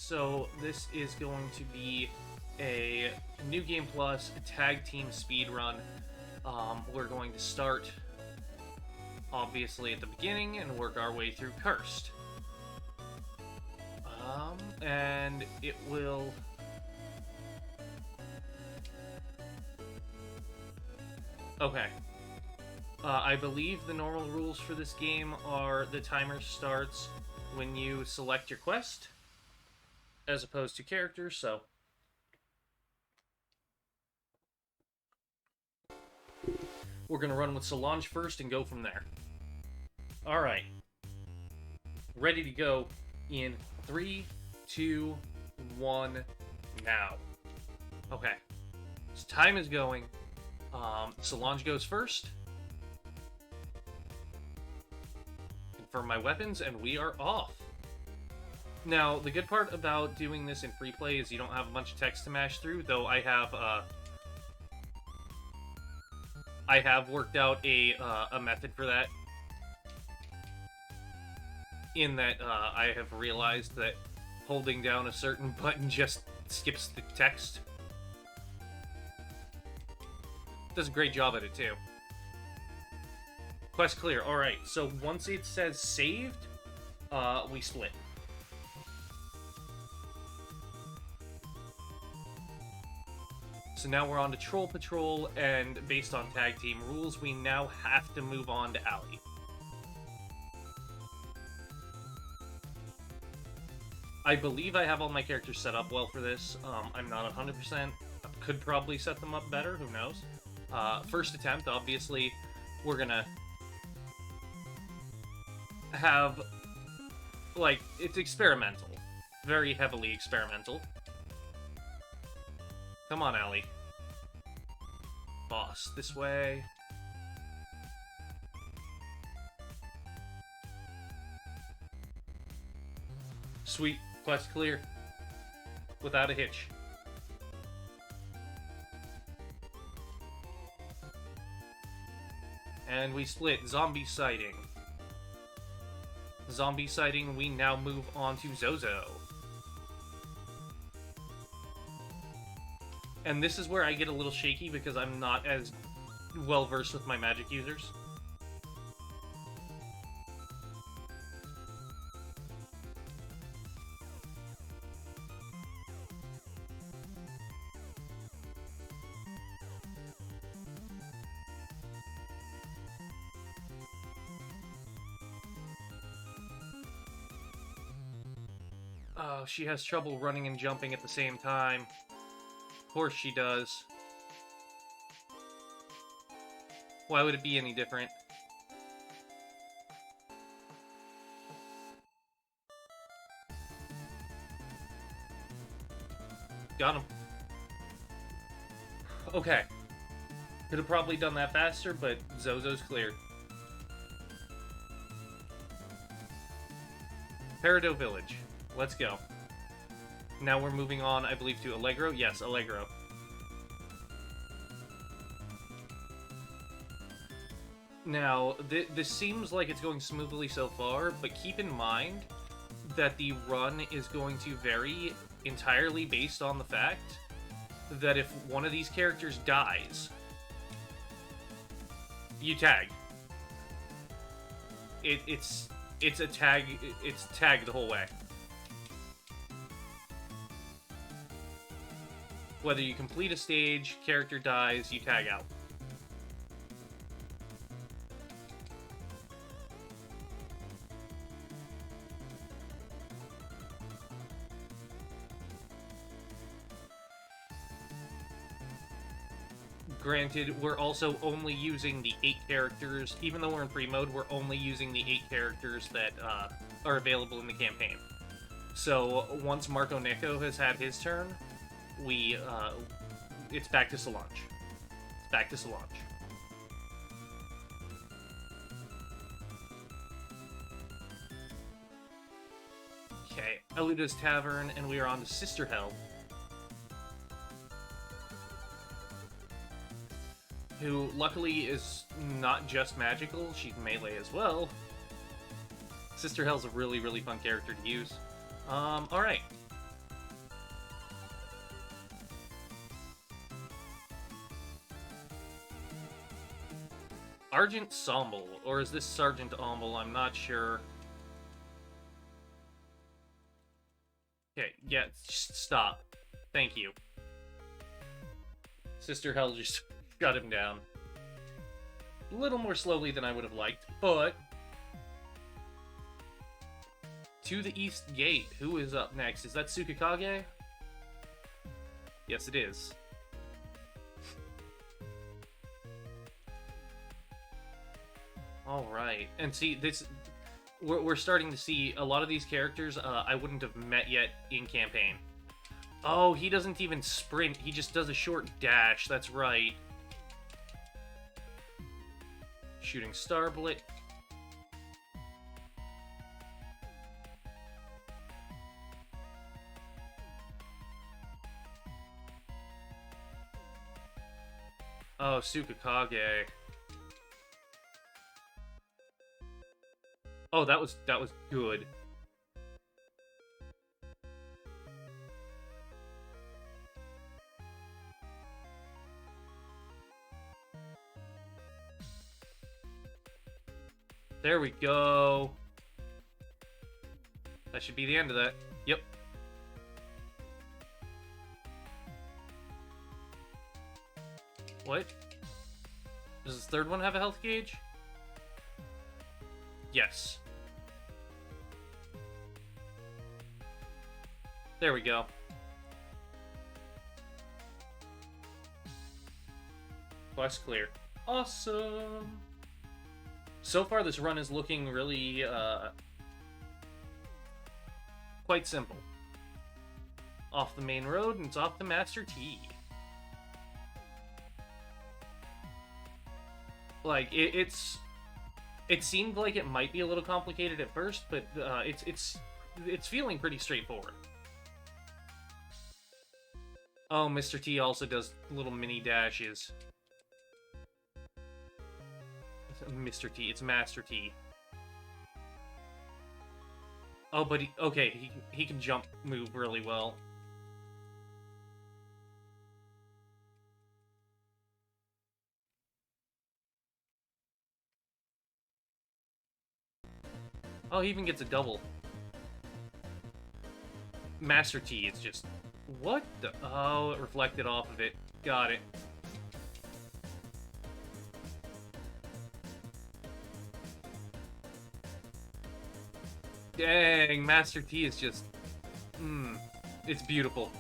so this is going to be a New Game Plus tag team speedrun. We're going to start, obviously, at the beginning and work our way through Cursed. And it will... Okay. I believe the normal rules for this game are the timer starts when you select your quest, as opposed to characters, so... We're gonna run with Solange first and go from there. Alright. Ready to go in 3, 2, 1, now. Okay. So time is going. Solange goes first. Confirm my weapons, and we are off. Now, the good part about doing this in free play is you don't have a bunch of text to mash through, though I have worked out a method for that. In that, I have realized that holding down a certain button just skips the text. Does a great job at it, too. Quest clear. Alright, so once it says saved, we split. So now we're on to Troll Patrol, and based on tag team rules, we now have to move on to Alley. I believe I have all my characters set up well for this. I'm not 100%. Could probably set them up better, who knows. First attempt, obviously, we're gonna have, like, it's experimental. Very heavily experimental. Come on, Allie. Boss, this way. Sweet, quest clear. Without a hitch. And we split. Zombie sighting. Zombie sighting, we now move on to Zozo. And this is where I get a little shaky because I'm not as well-versed with my magic users. Oh, she has trouble running and jumping at the same time. Of course she does. Why would it be any different? Got him. Okay. Could have probably done that faster, but Zozo's cleared. Peridot Village. Let's go. Now we're moving on, I believe, to Allegro. Yes, Allegro. Now, this seems like it's going smoothly so far, but keep in mind that the run is going to vary entirely based on the fact that if one of these characters dies, you tag. It's a tag. It's tag the whole way. Whether you complete a stage, character dies, you tag out. Granted, we're also only using the 8 characters, even though we're in free mode, we're only using the 8 characters that are available in the campaign. So, once Marco Nico has had his turn, it's back to Solange. It's back to Solange. Okay, Eluda's Tavern, and we are on to Sister Hell. Who, luckily, is not just magical, she's melee as well. Sister Hell's a really, really fun character to use. Alright. Argent Somble, or is this Sergeant Omble? I'm not sure. Okay, yeah, just stop. Thank you. Sister Hell just shut him down. A little more slowly than I would have liked, but... To the East Gate. Who is up next? Is that Tsukikage? Yes, it is. Alright. And see, this... We're starting to see a lot of these characters I wouldn't have met yet in campaign. Oh, he doesn't even sprint. He just does a short dash. That's right. Shooting Starblit. Oh, Tsukikage. Oh, that was good. There we go. That should be the end of that. Yep. What? Does this third one have a health gauge? Yes. There we go. Quest clear. Awesome! So far, this run is looking really, quite simple. Off the main road, and it's off to Master T. Like, it seemed like it might be a little complicated at first, but, it's feeling pretty straightforward. Oh, Mr. T also does little mini dashes. Mr. T, it's Master T. Oh, but he can jump move really well. Oh, he even gets a double. Master T is just... What the... Oh, it reflected off of it. Got it. Dang, Master T is just... it's beautiful.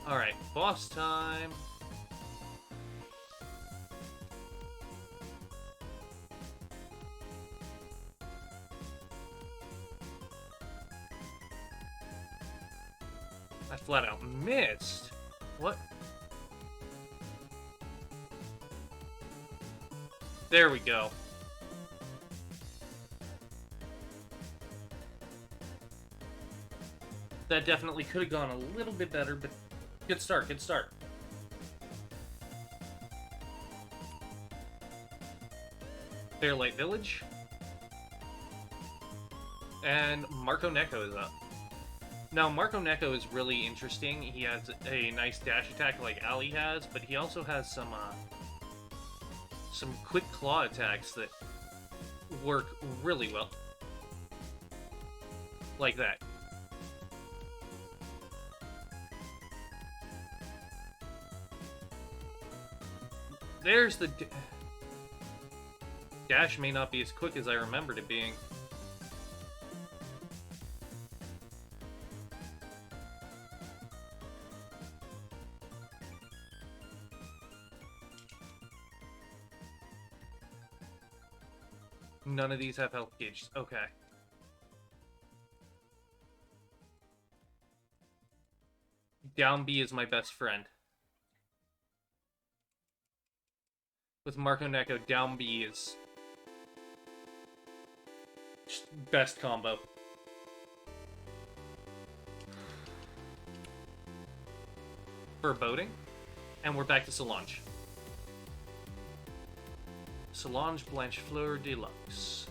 Alright, boss time. I flat out missed. What? There we go. That definitely could have gone a little bit better, but good start, good start. Fairlight Village. And Marco Neko is up. Now, Marco Neko is really interesting. He has a nice dash attack like Ali has, but he also has some quick claw attacks that work really well. Like that. There's the... Dash may not be as quick as I remembered it being. None of these have health gauges. Okay. Down B is my best friend. With Marco Neko, down B is just best combo. Foreboding. And we're back to Solange. Solange Blanchefleur Deluxe.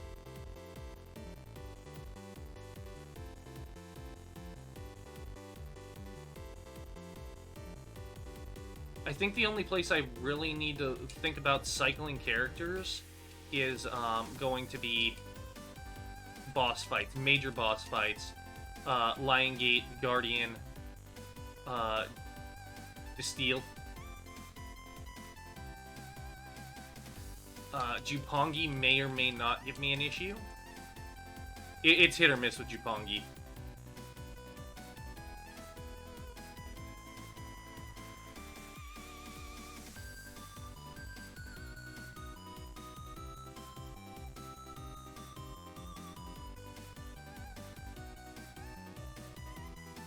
think the only place I really need to think about cycling characters is going to be boss fights, major boss fights. Lion Gate, Guardian, Steel. Jupongi may or may not give me an issue. It's hit or miss with Jupongi.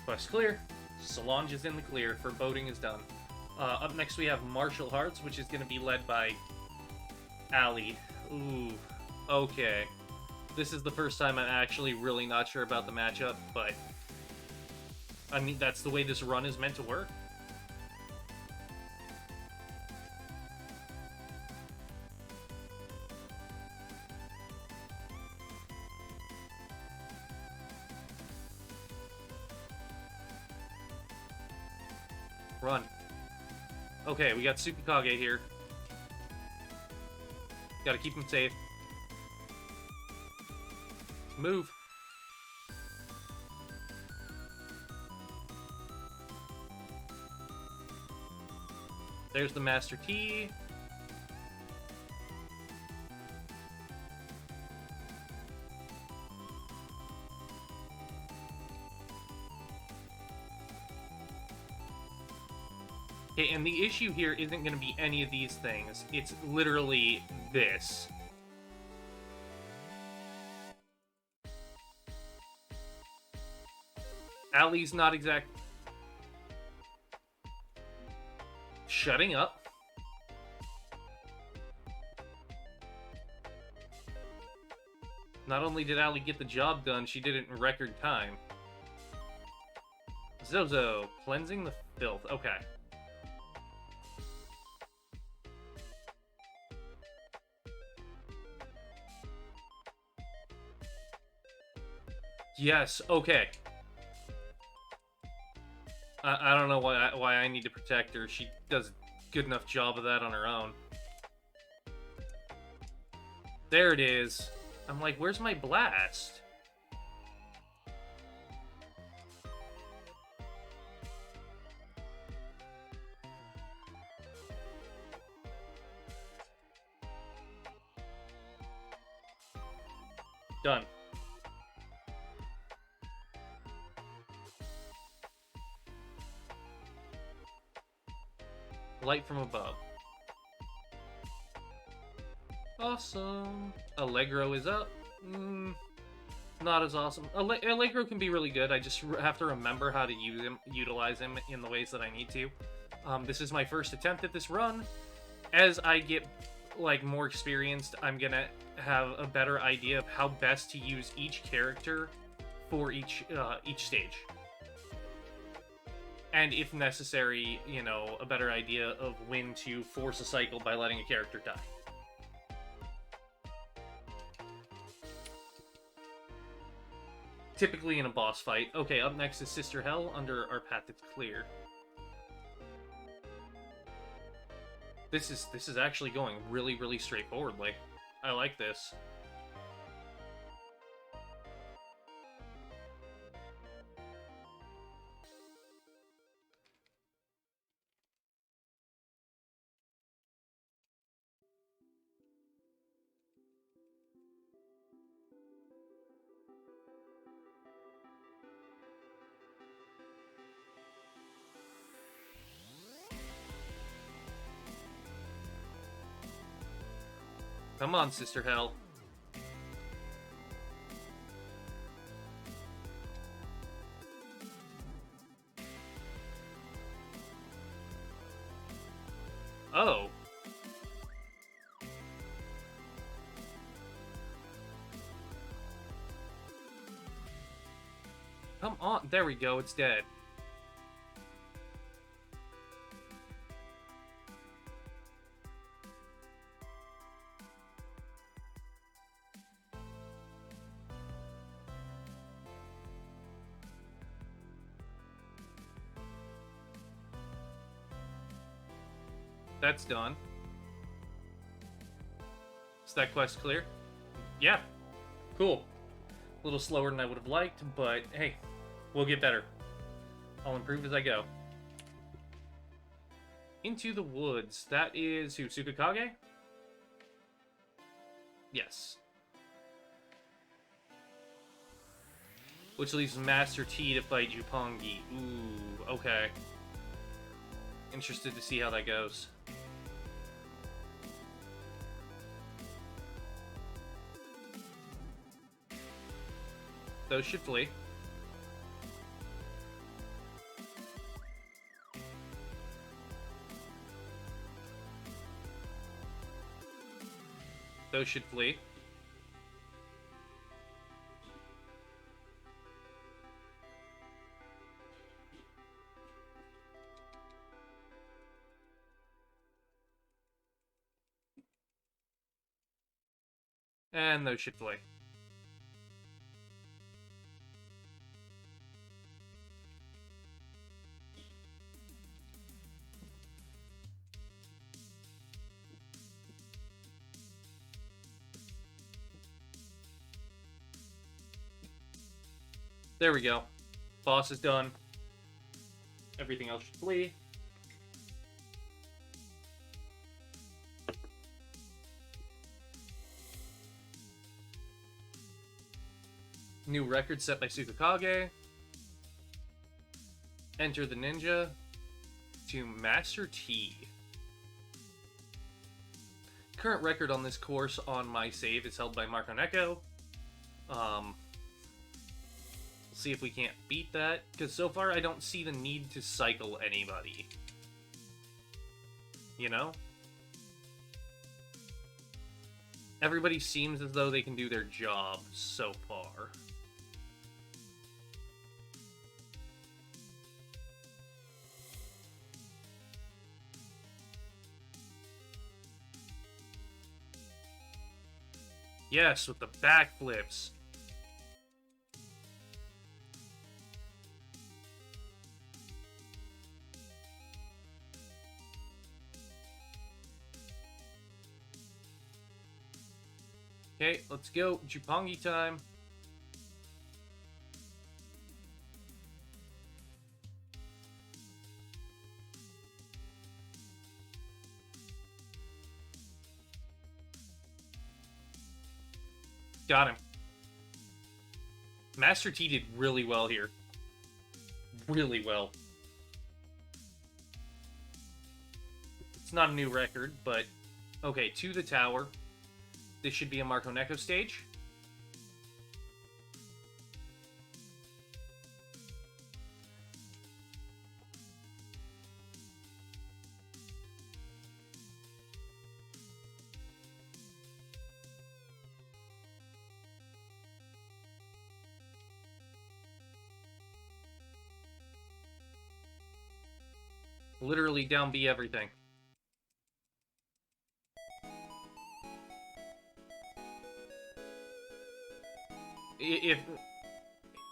Quest clear. Solange is in the clear. Foreboding is done. Up next we have Martial Arts, which is going to be led by Ali. Ooh, okay. This is the first time I'm actually really not sure about the matchup, but I mean, that's the way this run is meant to work. Run. Okay, we got Tsukikage here. Gotta keep him safe. Move. There's the Master T. Okay, and the issue here isn't going to be any of these things. It's literally this. Ali's not exact... Shutting up. Not only did Ali get the job done, she did it in record time. Zozo, cleansing the filth. Okay. Yes, okay. I don't know why I need to protect her. She does a good enough job of that on her own. There it is. I'm like, where's my blast? Done. Light from above. Awesome. Allegro is up. Not as awesome. Allegro can be really good. I just have to remember how to use him, utilize him in the ways that I need to. This is my first attempt at this run. As I get like more experienced, I'm gonna have a better idea of how best to use each character for each stage. And if necessary, you know, a better idea of when to force a cycle by letting a character die. Typically in a boss fight. Okay, up next is Sister Hell under our path that's clear. This is actually going really, really straightforwardly. I like this. Come on, Sister Hell. Oh. Come on. There we go. It's dead. that's done. Is that quest clear? Yeah. Cool. A little slower than I would have liked, but hey, we'll get better. I'll improve as I go. Into the woods. That is who? Tsukakage? Yes. Which leaves Master T to fight Jupongi. Ooh, okay. Interested to see how that goes. Those should flee. Those should flee. And those should flee. There we go. Boss is done. Everything else should flee. New record set by Tsukakage. Enter the ninja to Master T. Current record on this course on my save is held by Marco Neko. We'll see if we can't beat that, because so far I don't see the need to cycle anybody. You know? Everybody seems as though they can do their job so far. Yes, with the backflips. Okay, let's go. Jupongi time. Got him. Master T did really well here. Really well. It's not a new record, but... Okay, to the tower. This should be a Marco Neko stage. Literally down B everything.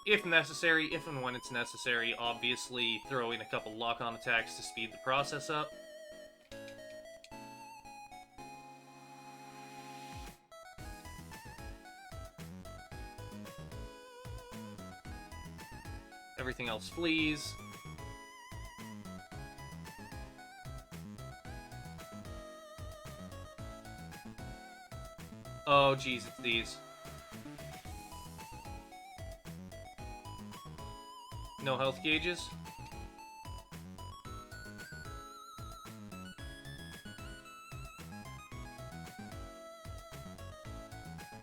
If necessary, if and when it's necessary, obviously throw in a couple lock-on attacks to speed the process up. Everything else flees. Oh, geez, it's these. No health gauges.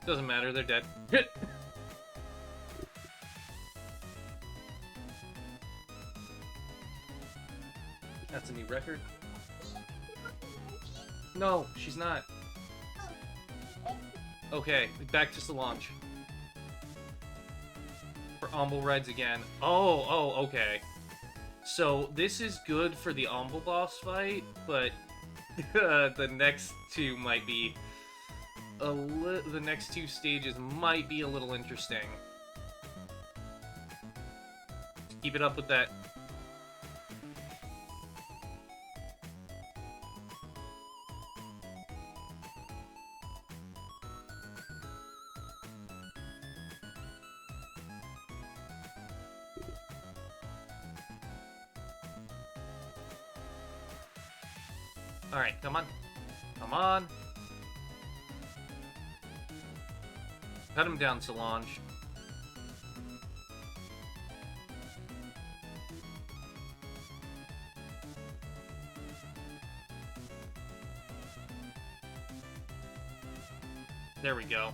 Doesn't matter, they're dead. That's a new record. No, she's not. Okay, back to Solange. For Omble rides again. Oh, okay. So, this is good for the Omble boss fight, but the next two might be... the next two stages might be a little interesting. Keep it up with that. Alright, come on. Come on. Cut him down, Solange. There we go.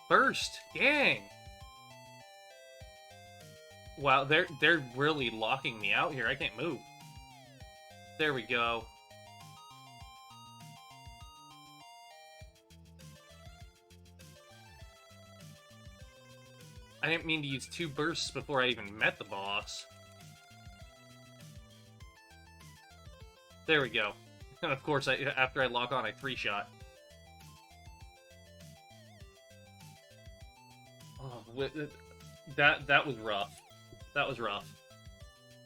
First, dang. Wow, they're really locking me out here. I can't move. There we go. I didn't mean to use 2 bursts before I even met the boss. There we go. And of course, after I lock on, I 3-shot. Oh, that was rough. That was rough.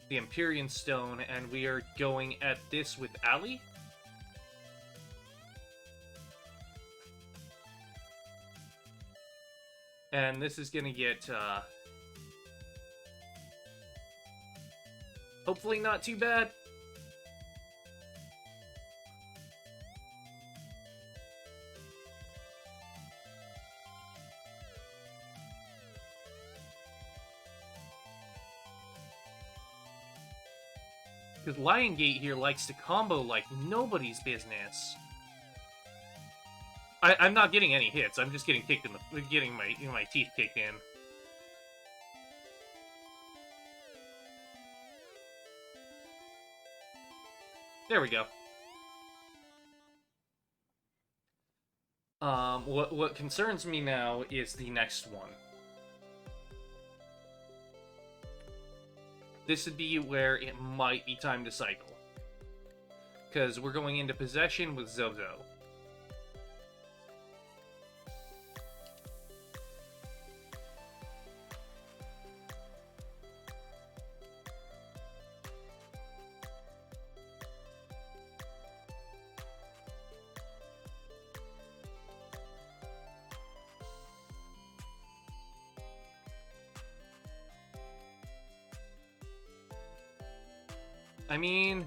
The Empyrean Stone, and we are going at this with Ali? And this is gonna get, hopefully not too bad. Because Lion Gate here likes to combo like nobody's business. I'm not getting any hits. I'm just getting kicked in the, getting my teeth kicked in. There we go. What concerns me now is the next one. This would be where it might be time to cycle. Because we're going into possession with Zozo. I mean...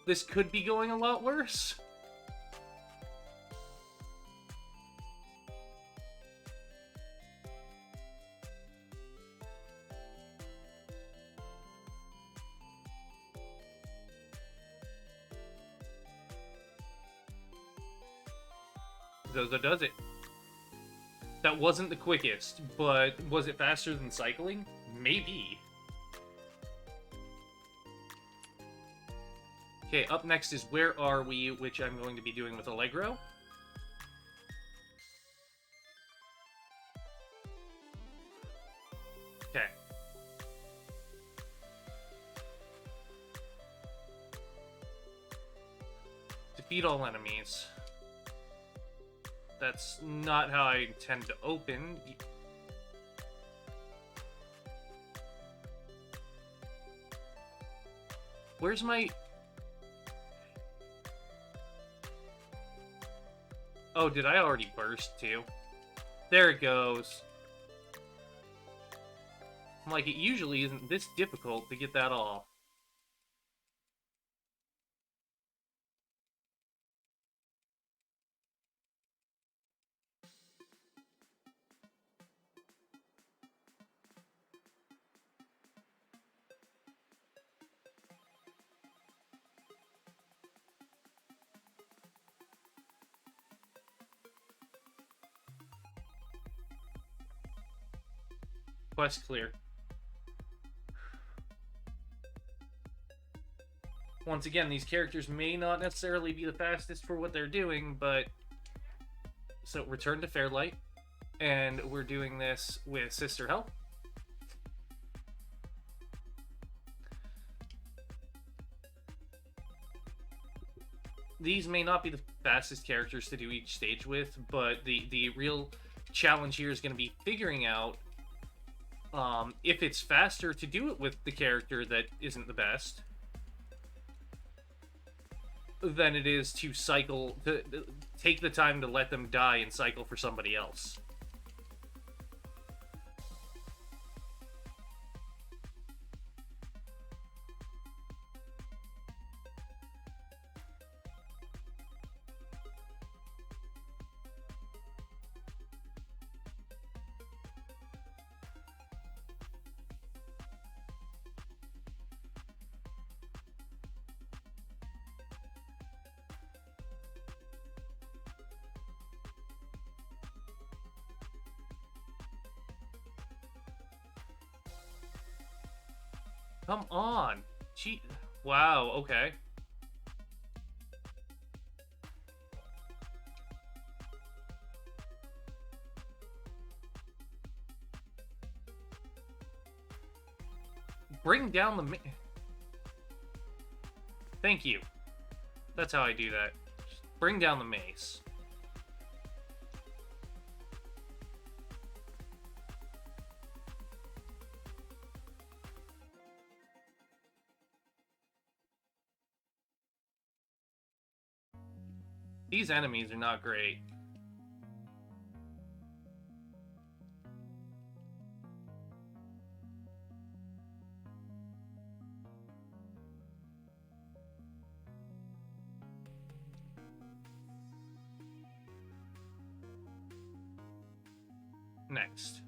this could be going a lot worse. Zozo does it. That wasn't the quickest, but was it faster than cycling? Maybe. Okay, up next is Where Are We, which I'm going to be doing with Allegro. Okay. Defeat all enemies. That's not how I intend to open. Where's my... Oh, did I already burst too? There it goes. Like, it usually isn't this difficult to get that off. Quest clear. Once again, these characters may not necessarily be the fastest for what they're doing, but... So, return to Fairlight. And we're doing this with Sister Hell. These may not be the fastest characters to do each stage with, but the real challenge here is going to be figuring out if it's faster to do it with the character that isn't the best than it is to cycle, to take the time to let them die and cycle for somebody else. Come on. Gee. Wow, okay. Bring down the... Thank you. That's how I do that. Just bring down the mace. These enemies are not great. Next.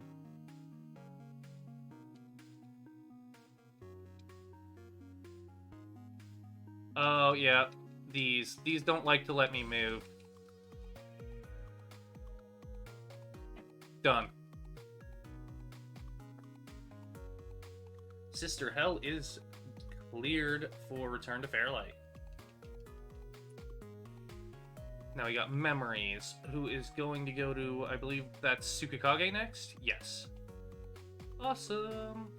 Oh, yeah. These don't like to let me move. Done. Sister Hell is cleared for Return to Fairlight. Now we got Memories, who is going to go to, I believe that's Tsukikage next? Yes. Awesome.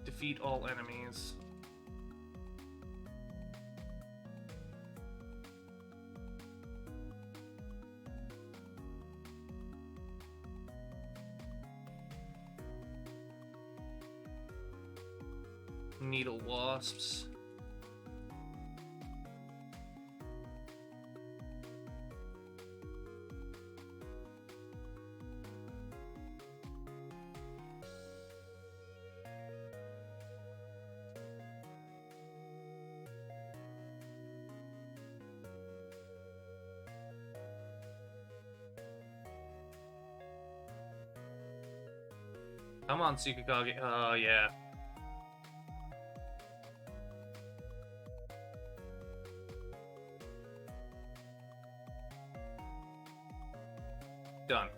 Defeat all enemies. Needle wasps. Come on, Tsukikage. Oh, yeah. Done.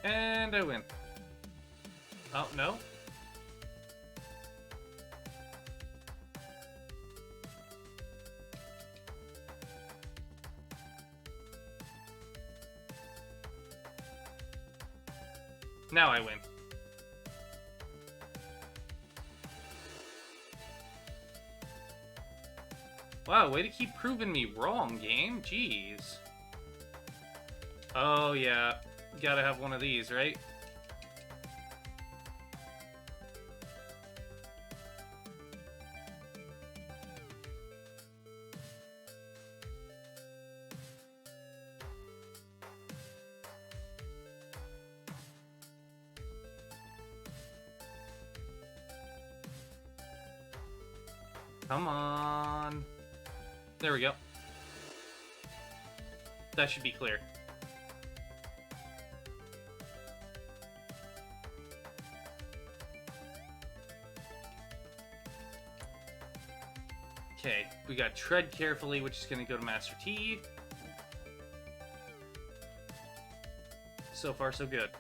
And I win. Oh, no? Now I win. Wow, way to keep proving me wrong, game. Jeez. Oh, yeah. Gotta have one of these, right? Come on. There we go. That should be clear. Okay, we got Tread Carefully, which is going to go to Master T. So far, so good.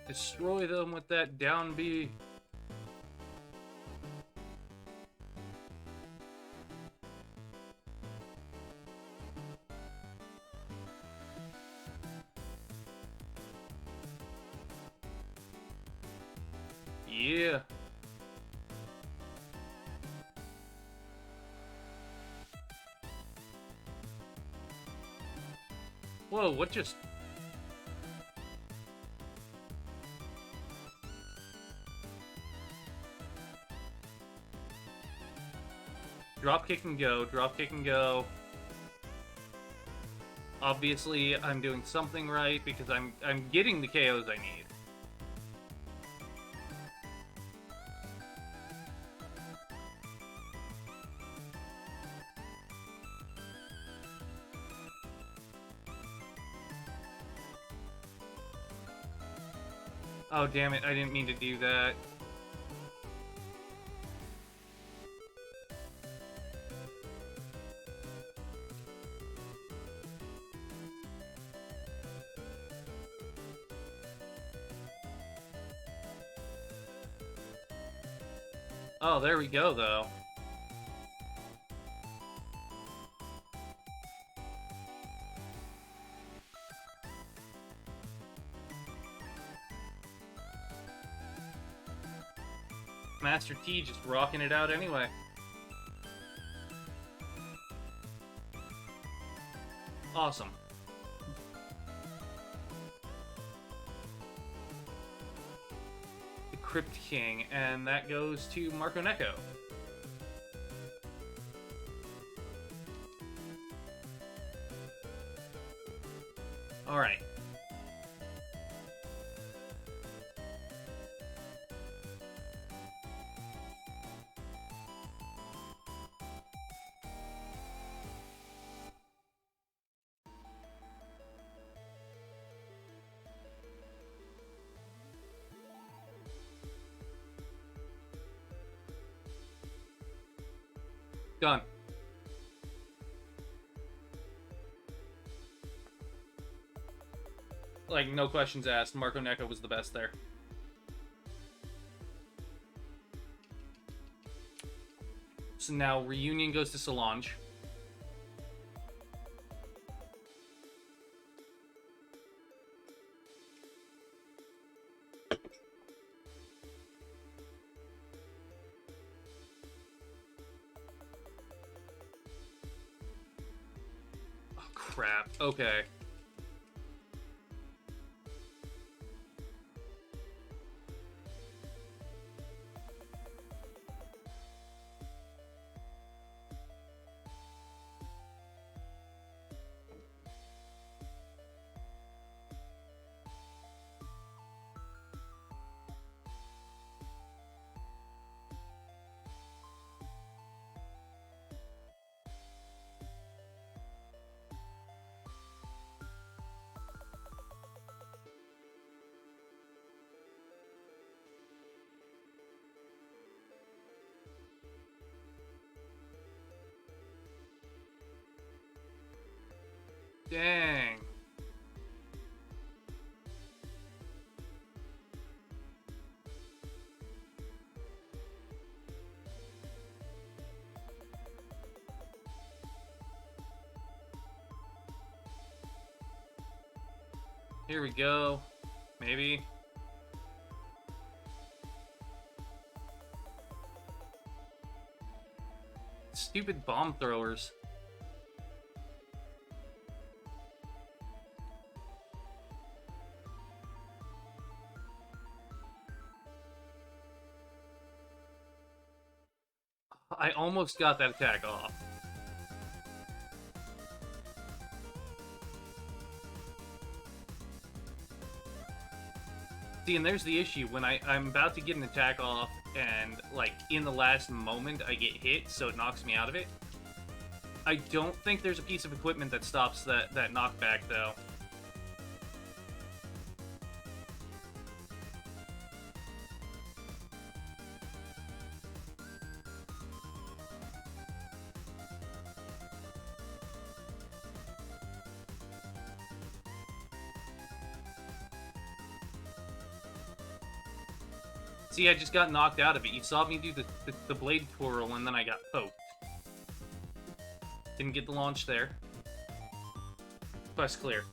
Destroy them with that down B. Yeah. Whoa, what just... Drop kick and go, drop kick and go. Obviously, I'm doing something right because I'm getting the KOs I need. Oh, damn it, I didn't mean to do that. Oh, there we go, though. Master T just rocking it out anyway. Awesome. The Crypt King, and that goes to Marco Neko. Alright. Done. Like, no questions asked. Marco Neko was the best there. So now Reunion goes to Solange. Oh, crap. Okay. Dang. Here we go. Maybe. Stupid bomb throwers. I almost got that attack off. See, and there's the issue. When I'm about to get an attack off, and, like, in the last moment I get hit, so it knocks me out of it. I don't think there's a piece of equipment that stops that knockback, though. See, I just got knocked out of it. You saw me do the blade twirl, and then I got poked. Didn't get the launch there. Quest clear.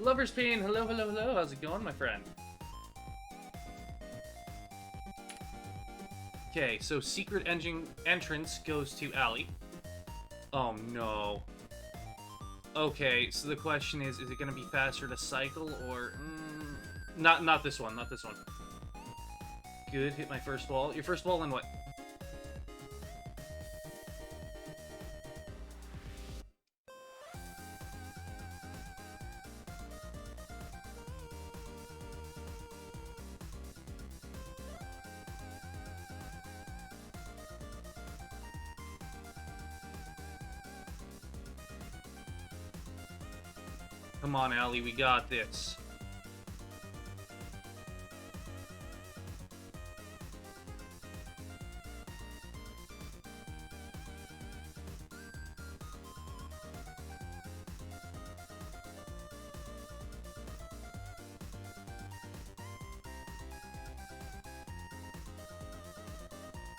Lover's Pain, hello, hello, hello. How's it going, my friend? Okay, so secret engine entrance goes to Alley. Oh, no. Okay, so the question is it going to be faster to cycle, or... Not this one, not this one. Good, hit my first wall. Your first wall and what? Come on, Allie, we got this.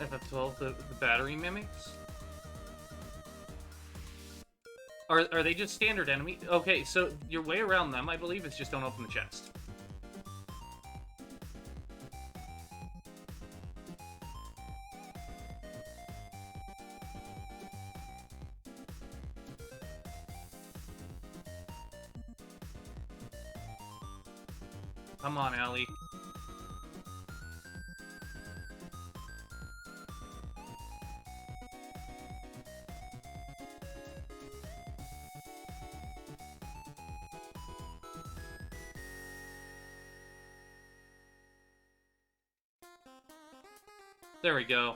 FF12, the battery mimics? Are they just standard enemy? Okay, so your way around them, I believe, is just don't open the chest. Come on, Allie. There we go.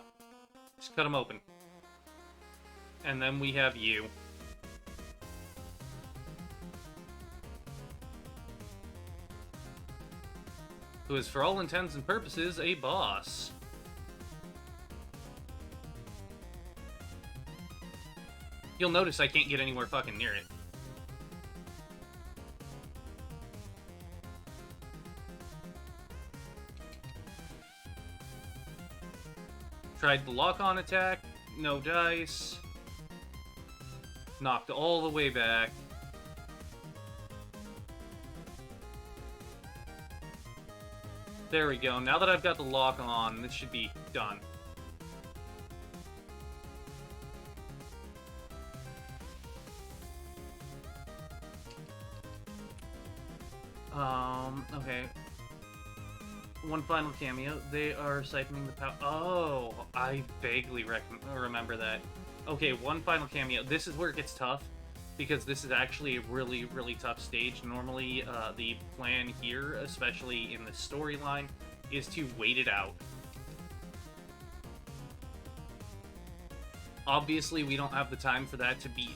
Just cut them open. And then we have you. Who is, for all intents and purposes, a boss. You'll notice I can't get anywhere fucking near it. Tried the lock-on attack, no dice. Knocked all the way back. There we go. Now that I've got the lock-on, this should be done. Okay. One final cameo. They are siphoning the power. Oh, I vaguely remember that. Okay, one final cameo. This is where it gets tough, because this is actually a really, really tough stage. Normally, the plan here, especially in the storyline, is to wait it out. Obviously, we don't have the time for that to be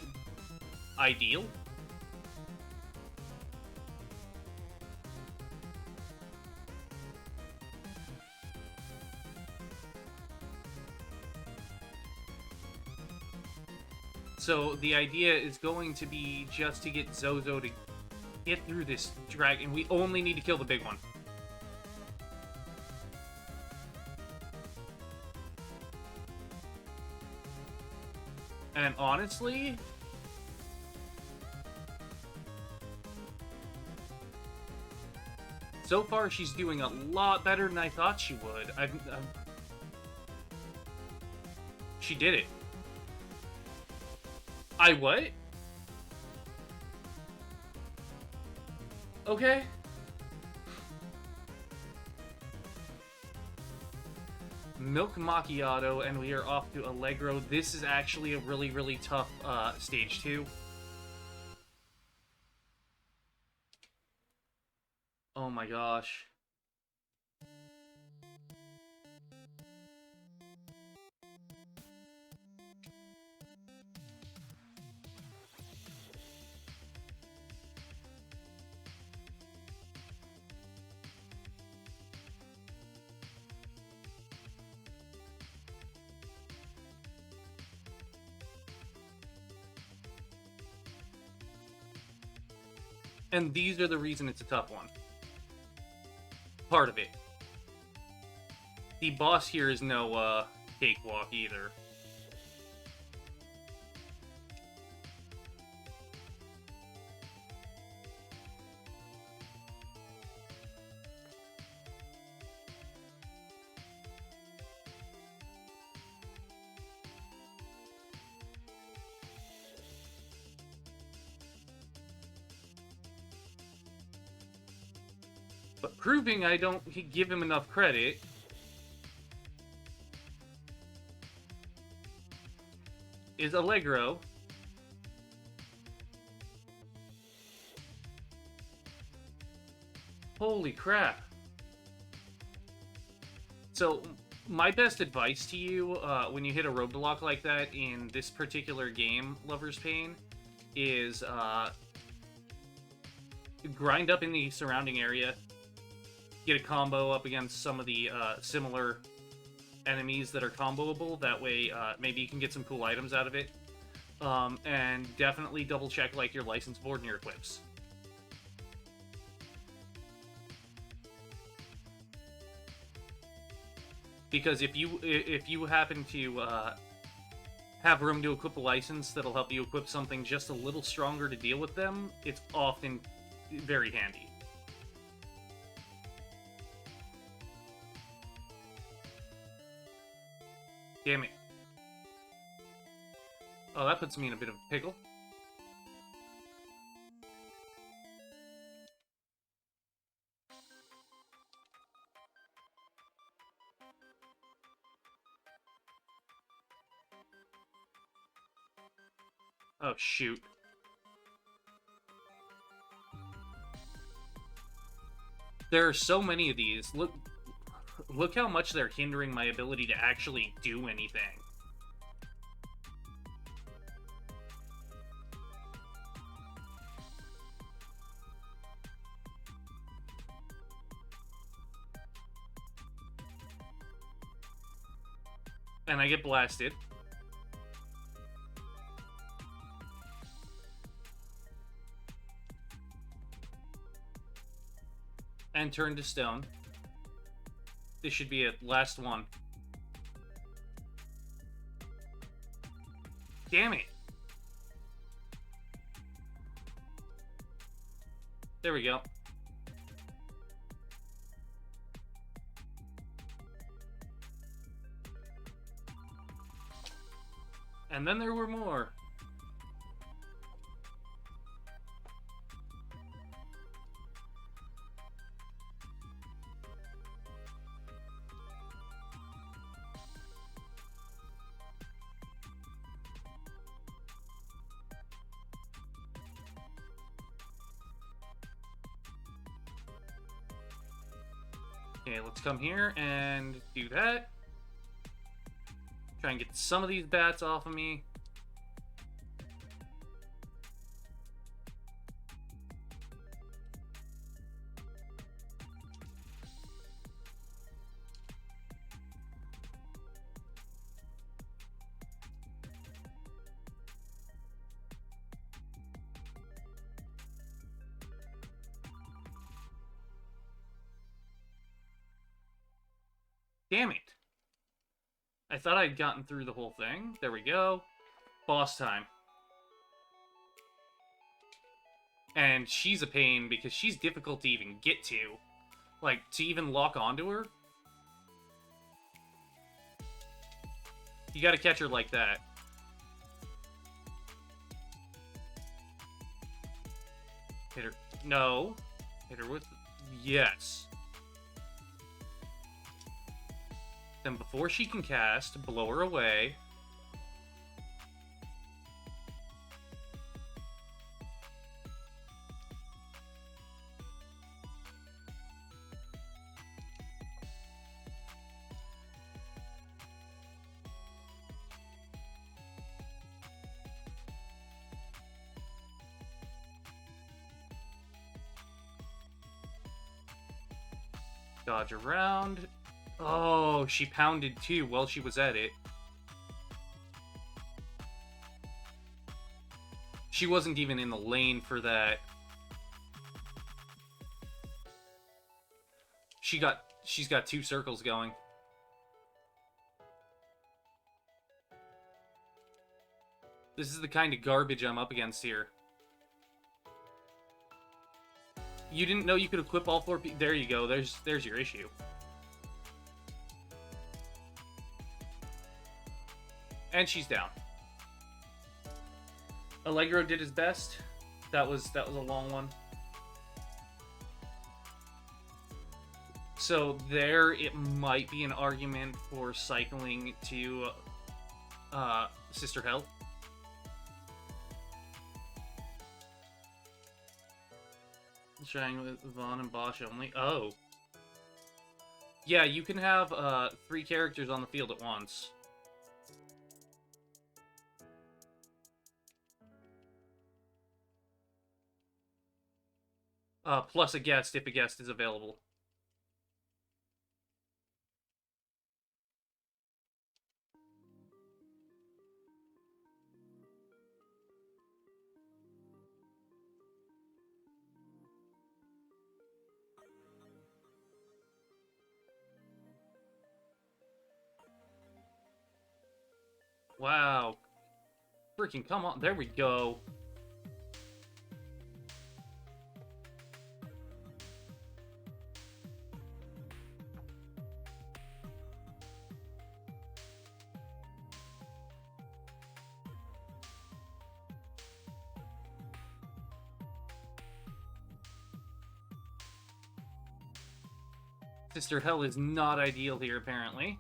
ideal. So the idea is going to be just to get Zozo to get through this dragon. We only need to kill the big one. And honestly, so far she's doing a lot better than I thought she would. She did it. I what? Okay. Milk Macchiato, and we are off to Allegro. This is actually a really, really tough stage 2. Oh my gosh. And these are the reason it's a tough one. Part of it. The boss here is no cakewalk either. But proving I don't give him enough credit is Allegro. Holy crap. So, my best advice to you when you hit a roadblock like that in this particular game, Lover's Pain, is grind up in the surrounding area, get a combo up against some of the similar enemies that are comboable. That way, maybe you can get some cool items out of it. And definitely double check like your license board and your equips. Because if you happen to have room to equip a license that'll help you equip something just a little stronger to deal with them, it's often very handy. Damn it. Oh, that puts me in a bit of a pickle. Oh, shoot. There are so many of these. Look how much they're hindering my ability to actually do anything. And I get blasted. And turn to stone. This should be it. Last one. Damn it. There we go. And then there were more. Okay, let's come here and do that. Try and get some of these bats off of me. Damn it. I thought I'd gotten through the whole thing. There we go. Boss time. And she's a pain because she's difficult to even get to. Like, to even lock onto her. You gotta catch her like that. Hit her. No. Hit her with... Yes. Then before she can cast, blow her away. Dodge around. Oh, she pounded too while she was at it. She wasn't even in the lane for that. She's got 2 circles going. This is the kind of garbage I'm up against here. You didn't know you could equip all 4 There you go. There's your issue. And she's down. Allegro did his best. That was a long one. So there, it might be an argument for cycling to Sister Hell. Trying with Vaughn and Bosch only. Oh. Yeah, you can have 3 characters on the field at once. Plus a guest if a guest is available. Wow. Freaking come on. There we go. Sister Hell is not ideal here, apparently.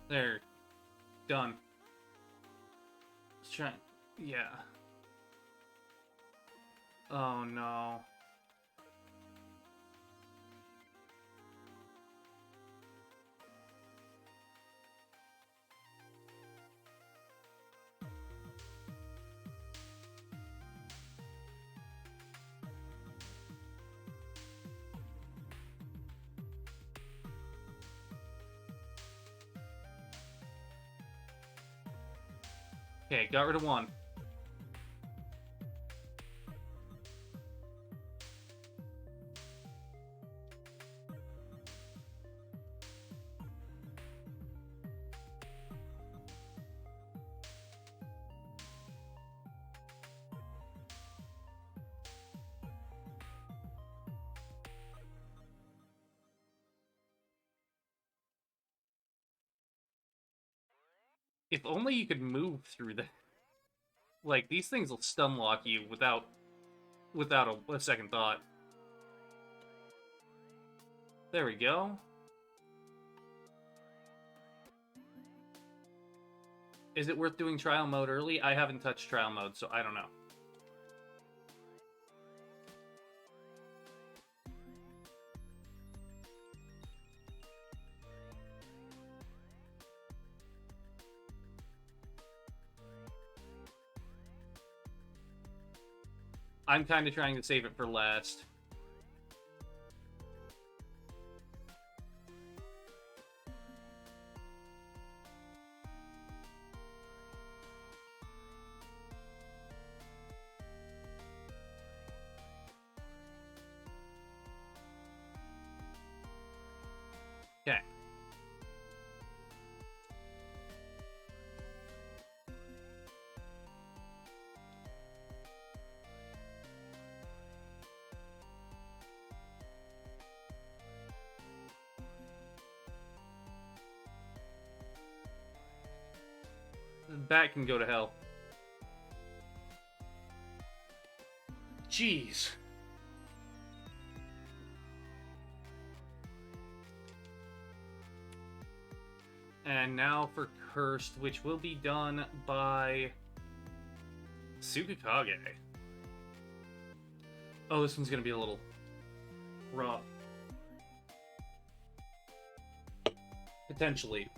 There. Done. Let's try. Yeah. Oh no. Okay, got rid of 1. If only you could move through the... Like, these things will stun lock you without a second thought. There we go. Is it worth doing trial mode early? I haven't touched trial mode, so I don't know. I'm kind of trying to save it for last. Bat can go to hell. Jeez. And now for Cursed, which will be done by Tsukikage. Oh, this one's gonna be a little rough. Potentially.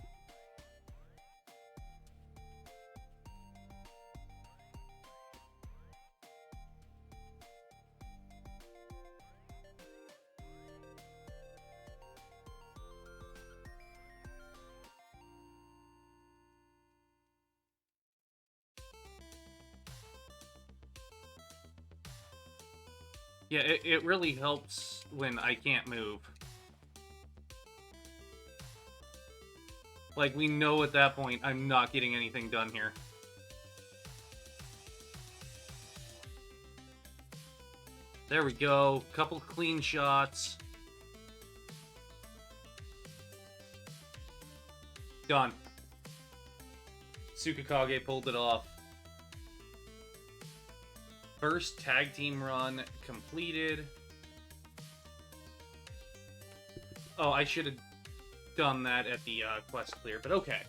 Yeah, it really helps when I can't move. Like, we know at that point I'm not getting anything done here. There we go. Couple clean shots. Done. Tsukikage pulled it off. First tag team run completed. Oh, I should have done that at the quest clear, but okay.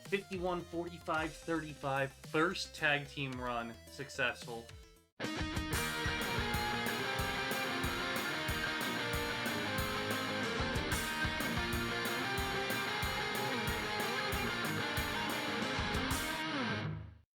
51, 45, 35. First tag team run successful.